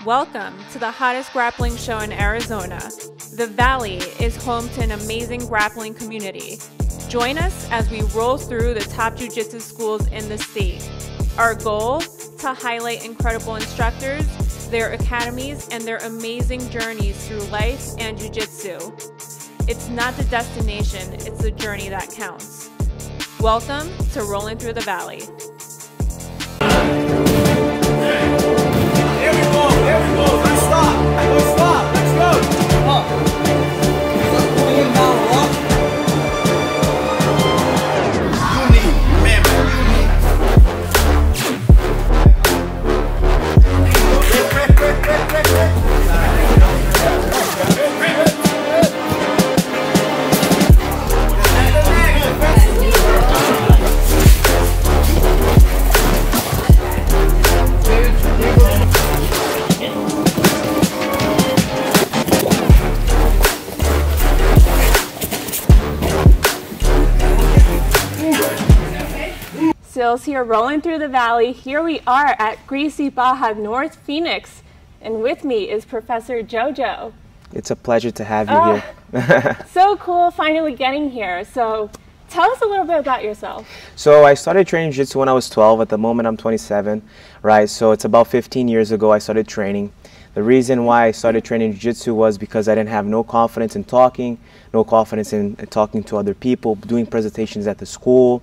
Welcome to the hottest grappling show in Arizona. The Valley is home to an amazing grappling community. Join us as we roll through the top jiu-jitsu schools in the state. Our goal? To highlight incredible instructors, their academies, and their amazing journeys through life and jiu-jitsu. It's not the destination, it's the journey that counts. Welcome to Rollin Through the Valley. There we go, let's stop, let's go, up. Let's pull him down, walk. You need, remember, Sills here, rolling through the valley. Here we are at Gracie Barra North Phoenix, and with me is Professor Jow Jow. It's a pleasure to have you here. So cool finally getting here. So tell us a little bit about yourself. So I started training jiu-jitsu when I was 12. At the moment I'm 27, right? So it's about 15 years ago I started training. The reason why I started training jiu-jitsu was because I didn't have no confidence in talking, no confidence in talking to other people, doing presentations at the school.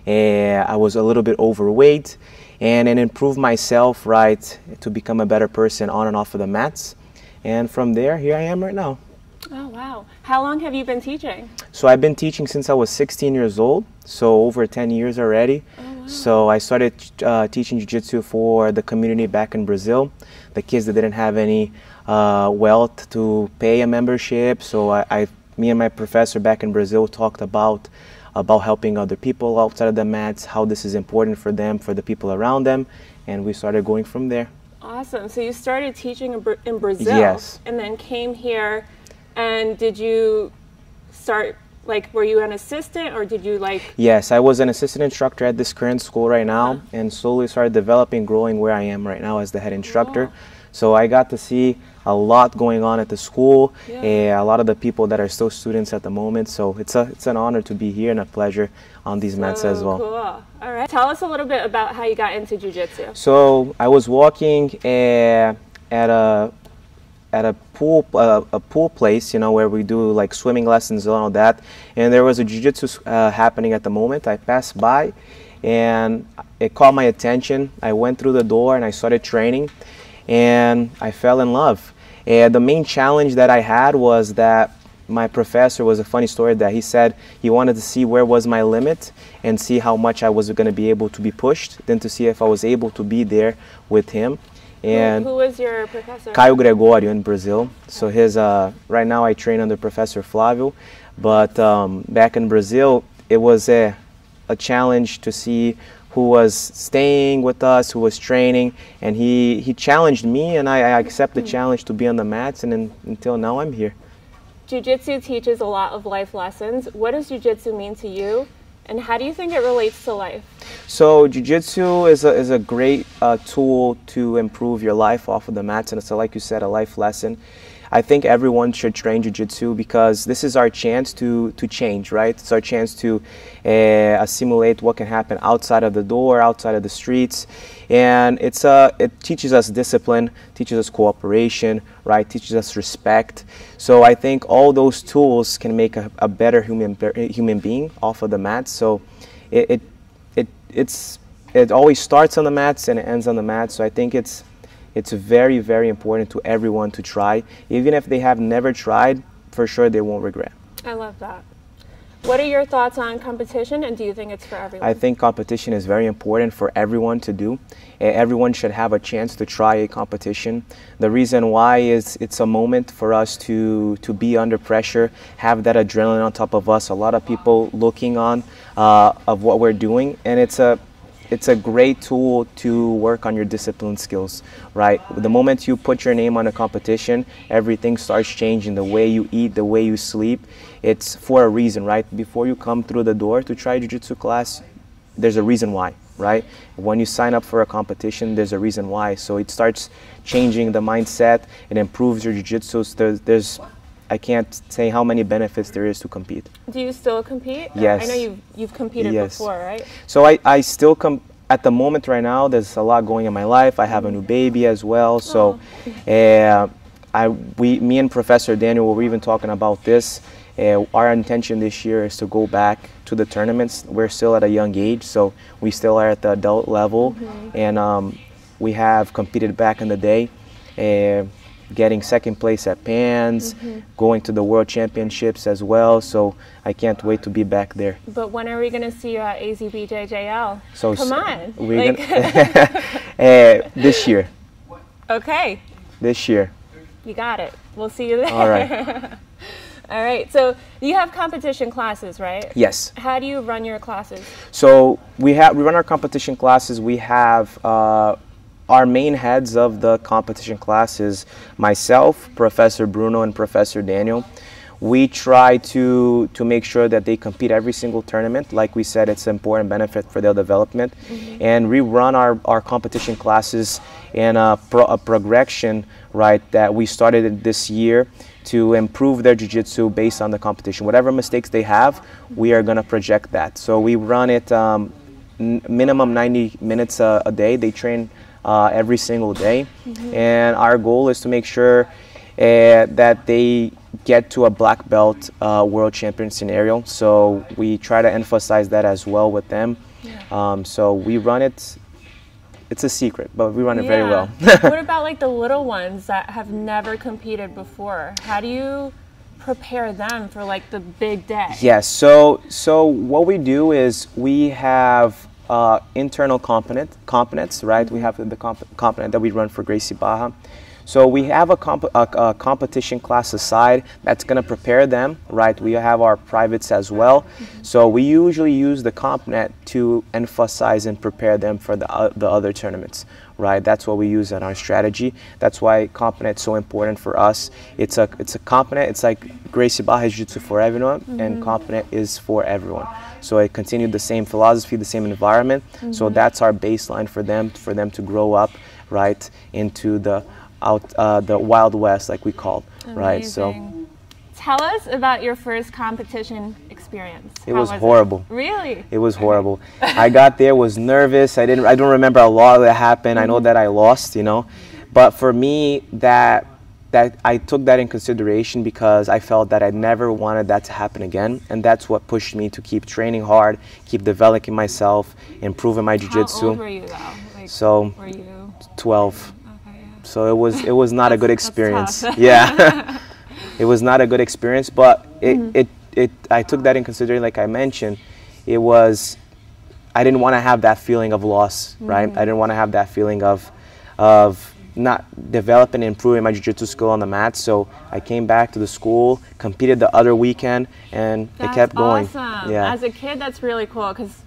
And I was a little bit overweight, and improved myself, right, to become a better person on and off of the mats. And from there, here I am right now. Oh, wow. How long have you been teaching? So I've been teaching since I was 16 years old, so over 10 years already. Oh, wow. So I started teaching jiu-jitsu for the community back in Brazil, the kids that didn't have any wealth to pay a membership. So me and my professor back in Brazil talked about helping other people outside of the mats, how this is important for them, for the people around them, and we started going from there. Awesome. So you started teaching in Brazil, yes, and then came here, and did you start, like, were you an assistant, or did you, like... Yes, I was an assistant instructor at this current school right now, and slowly started developing, growing where I am right now as the head instructor. Wow. So I got to see a lot going on at the school, a lot of the people that are still students at the moment. So it's an honor to be here and a pleasure on these mats as well. Cool. All right. Tell us a little bit about how you got into jiu-jitsu. So I was walking at a pool place, you know, where we do like swimming lessons and all that. And there was a jiu-jitsu happening at the moment. I passed by, and it caught my attention. I went through the door and I started training. And I fell in love. And the main challenge that I had was that my professor, was a funny story, that he said he wanted to see where was my limit and see how much I was going to be able to be pushed, then to see if I was able to be there with him. And who was your professor? Caio Gregorio in Brazil. So his right now I train under Professor Flávio, but back in Brazil it was a challenge to see who was staying with us, who was training, and he challenged me, and I accepted the challenge to be on the mats, and until now I'm here. Jiu-jitsu teaches a lot of life lessons. What does jiu-jitsu mean to you, and how do you think it relates to life? So jiu-jitsu is a great tool to improve your life off of the mats, and it's, like you said, a life lesson. I think everyone should train jiu-jitsu because this is our chance to change, right? It's our chance to assimilate what can happen outside of the door, outside of the streets. And it teaches us discipline, teaches us cooperation, right? Teaches us respect. So I think all those tools can make a better human being off of the mats. So it always starts on the mats and it ends on the mats. So I think it's very, very important to everyone to try. Even if they have never tried, for sure they won't regret. I love that. What are your thoughts on competition, and do you think it's for everyone? I think competition is very important for everyone to do. Everyone should have a chance to try a competition. The reason why is it's a moment for us to be under pressure, have that adrenaline on top of us, a lot of people looking on of what we're doing, and it's a great tool to work on your discipline skills, right? The moment you put your name on a competition, everything starts changing. The way you eat, the way you sleep, it's for a reason, right? Before you come through the door to try jiu-jitsu class, there's a reason why. right? When you sign up for a competition, there's a reason why. So it starts changing the mindset. It improves your jiu-jitsu. So there's I can't say how many benefits there is to compete. Do you still compete? Yes. I know you've competed before, right? So I still at the moment right now. There's a lot going in my life. I have a new baby as well. So me and Professor Daniel were even talking about this. Our intention this year is to go back to the tournaments. We're still at a young age, so we still are at the adult level, and we have competed back in the day, getting second place at PANS, going to the World Championships as well. So I can't wait to be back there. But when are we going to see you at AZBJJL? So come on, we're this year. Okay. This year. You got it. We'll see you there. All right. All right. So you have competition classes, right? Yes. How do you run your classes? So we run our competition classes. We have our main heads of the competition classes, myself, Professor Bruno, and Professor Daniel. We try to make sure that they compete every single tournament. Like we said, it's an important benefit for their development. And we run our competition classes in a progression, right, that we started this year to improve their jiu-jitsu based on the competition. Whatever mistakes they have, we are going to project that. So we run it minimum 90 minutes a day. They train every single day. And our goal is to make sure that they get to a black belt world champion scenario. So we try to emphasize that as well with them. So we run it. It's a secret, but we run it very well. What about like the little ones that have never competed before? How do you prepare them for like the big day? Yes. So what we do is we have internal components, right? We have the component that we run for Gracie Barra. So we have a competition class aside that's going to prepare them, right? We have our privates as well. So we usually use the component to emphasize and prepare them for the other tournaments, right? That's what we use in our strategy. That's why component is so important for us. It's a component. It's like Gracie Barra Jiu-Jitsu for everyone, and component is for everyone. So it continued the same philosophy, the same environment. So that's our baseline for them to grow up, right, into the Wild West, like we call it, right? So tell us about your first competition experience. It was horrible. Really? It was horrible. I got there, was nervous. I don't remember a lot that happened. I know that I lost, you know, but for me, that I took that in consideration because I felt that I never wanted that to happen again, and that's what pushed me to keep training hard, keep developing myself, improving my jiu-jitsu. How old were you though? Like, so were you 12. Okay, yeah. So it was not a good experience. That's tough. Yeah. It was not a good experience, but I took that in consideration. Like I mentioned, I didn't want to have that feeling of loss, right? I didn't want to have that feeling of not developing and improving my jiu-jitsu skill on the mat. So I came back to the school, competed the other weekend, and it kept going. Awesome. Yeah. As a kid, that's really cool because,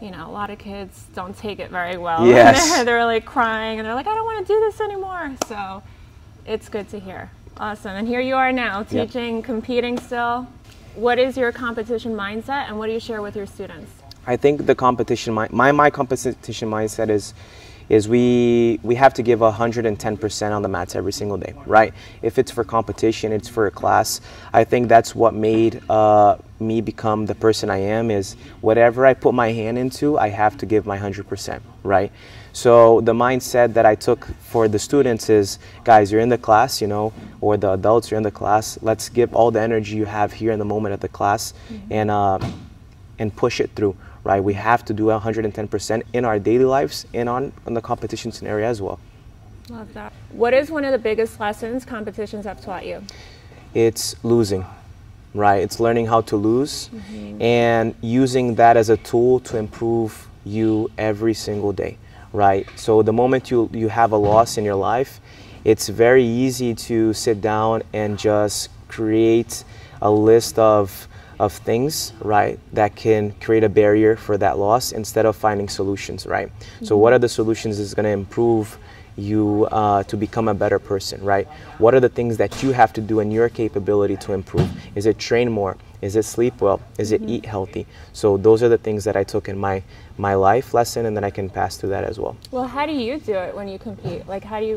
you know, a lot of kids don't take it very well. Yes. They're like crying and they're like, I don't want to do this anymore. So it's good to hear. Awesome. And here you are now teaching, competing still. What is your competition mindset and what do you share with your students? I think the competition, my competition mindset is we have to give 110% on the mats every single day, right? If it's for competition, it's for a class. I think that's what made me become the person I am, is whatever I put my hand into, I have to give my 100%, right? So the mindset that I took for the students is, guys, you're in the class, you know, or the adults, you're in the class, let's give all the energy you have here in the moment of the class and push it through. Right, we have to do 110% in our daily lives and on the competition scenario as well. Love that. What is one of the biggest lessons competitions have taught you? It's losing, right? It's learning how to lose and using that as a tool to improve you every single day, right? So the moment you have a loss in your life, it's very easy to sit down and just create a list of things, right, that can create a barrier for that loss instead of finding solutions, right? So what are the solutions is going to improve you to become a better person, right? What are the things that you have to do in your capability to improve? Is it train more? Is it sleep well? Is it eat healthy? So those are the things that I took in my life lesson, and then I can pass through that as well. Well, how do you do it when you compete? Like, how do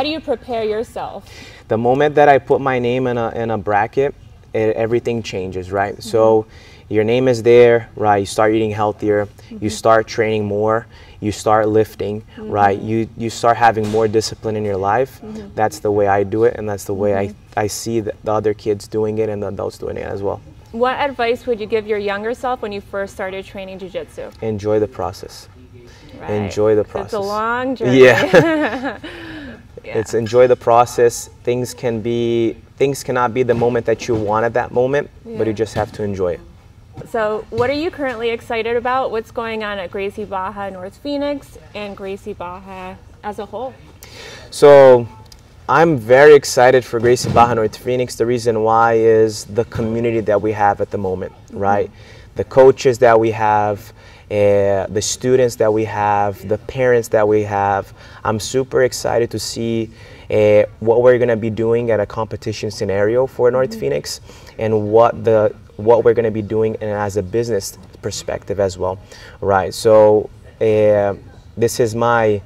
you prepare yourself? The moment that I put my name in a bracket, everything changes, right? So your name is there, right? You start eating healthier, you start training more, you start lifting, right? You start having more discipline in your life. That's the way I do it, and that's the way I see the other kids doing it and the adults doing it as well. What advice would you give your younger self when you first started training jiu-jitsu? Enjoy the process. Right. Enjoy the process. It's a long journey. Yeah. It's enjoy the process. Things cannot be the moment that you want at that moment, but you just have to enjoy it. So what are you currently excited about? What's going on at Gracie Barra North Phoenix and Gracie Barra as a whole? So I'm very excited for Gracie Barra North Phoenix. The reason why is the community that we have at the moment, right? The coaches that we have, the students that we have, the parents that we have. I'm super excited to see what we're going to be doing at a competition scenario for North Phoenix, and what we're going to be doing as a business perspective as well, right? So this is my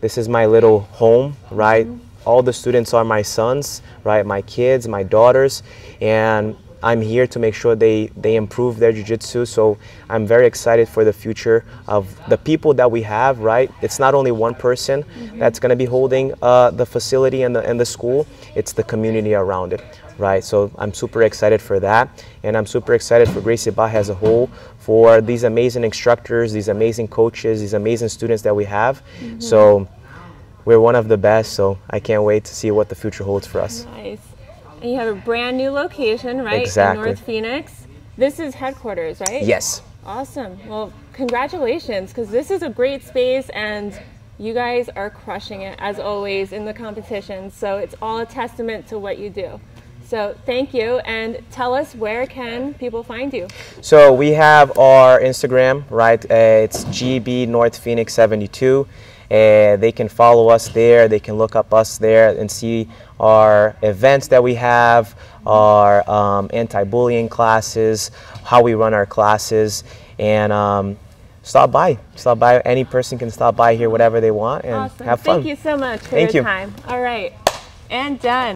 little home, right? All the students are my sons, right? My kids, my daughters, and I'm here to make sure they improve their jiu-jitsu. So I'm very excited for the future of the people that we have, right? It's not only one person that's going to be holding the facility and the school, it's the community around it, right? So I'm super excited for that, and I'm super excited for Gracie Barra as a whole, for these amazing instructors, these amazing coaches, these amazing students that we have. So we're one of the best, so I can't wait to see what the future holds for us. Nice. And you have a brand new location, right? Exactly. In North Phoenix. This is headquarters, right? Yes. Awesome. Well, congratulations, because this is a great space, and you guys are crushing it, as always, in the competition. So it's all a testament to what you do. So thank you, and tell us, where can people find you? So we have our Instagram, right? It's GB North Phoenix 72. They can follow us there. They can look up us there and see our events that we have, our anti-bullying classes, how we run our classes, and stop by. Stop by. Any person can stop by here, whatever they want, and Awesome. have fun. Thank you so much for Thank your you. time. All right, and done.